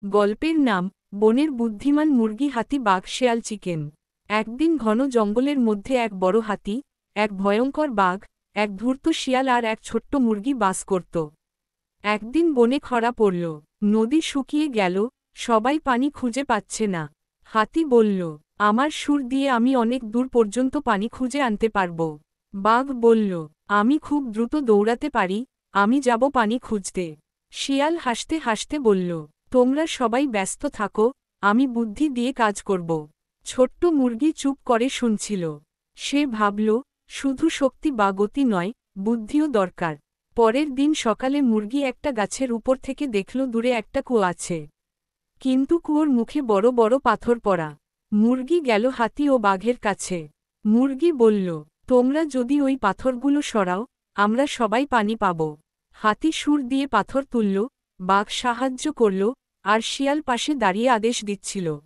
গল্পের নাম বনের বুদ্ধিমান মুরগি হাতি বাঘ শেয়াল চিকেন। একদিন ঘন জঙ্গলের মধ্যে এক বড় হাতি, এক ভয়ঙ্কর বাঘ, এক ধূর্ত শিয়াল আর এক ছোট্ট মুরগি বাস করত। একদিন বনে খরা পড়ল, নদী শুকিয়ে গেল, সবাই পানি খুঁজে পাচ্ছে না। হাতি বলল, আমার সুর দিয়ে আমি অনেক দূর পর্যন্ত পানি খুঁজে আনতে পারব। বাঘ বলল, আমি খুব দ্রুত দৌড়াতে পারি, আমি যাব পানি খুঁজতে। শিয়াল হাসতে হাসতে বলল, তোমরা সবাই ব্যস্ত থাকো, আমি বুদ্ধি দিয়ে কাজ করব। ছোট্ট মুরগি চুপ করে শুনছিল। সে ভাবল, শুধু শক্তি বা গতি নয়, বুদ্ধিও দরকার। পরের দিন সকালে মুরগি একটা গাছের উপর থেকে দেখল দূরে একটা কুয়ো আছে। কিন্তু কুয়োর মুখে বড় বড় পাথর পড়া। মুরগি গেল হাতি ও বাঘের কাছে। মুরগি বলল, তোমরা যদি ওই পাথরগুলো সরাও, আমরা সবাই পানি পাব। হাতি সুর দিয়ে পাথর তুলল, বাঘ সাহায্য করল, আর শিয়াল পাশে দাঁড়িয়ে আদেশ দিচ্ছিল।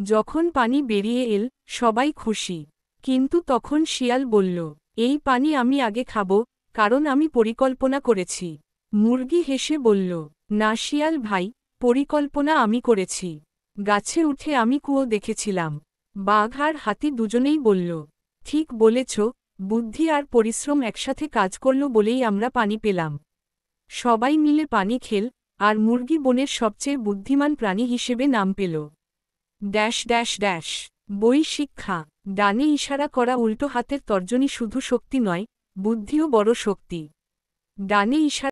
যখন পানি বেরিয়ে এল, সবাই খুশি। কিন্তু তখন শিয়াল বলল, এই পানি আমি আগে খাব, কারণ আমি পরিকল্পনা করেছি। মুরগি হেসে বলল, না শিয়াল ভাই, পরিকল্পনা আমি করেছি। গাছে উঠে আমি কুয়ো দেখেছিলাম। বাঘ আর হাতি দুজনেই বলল, ঠিক বলেছ, বুদ্ধি আর পরিশ্রম একসাথে কাজ করল বলেই আমরা পানি পেলাম। সবাই মিলে পানি খেল, আর মুরগি বনের সবচেয়ে বুদ্ধিমান প্রাণী হিসেবে নাম পেল। Dash dash dash. বই শিক্ষা। ডানে ইশারা করা উল্টো হাতের তর্জনী শুধু শক্তি নয়, বুদ্ধিও বড় শক্তি। ডানে ইশারা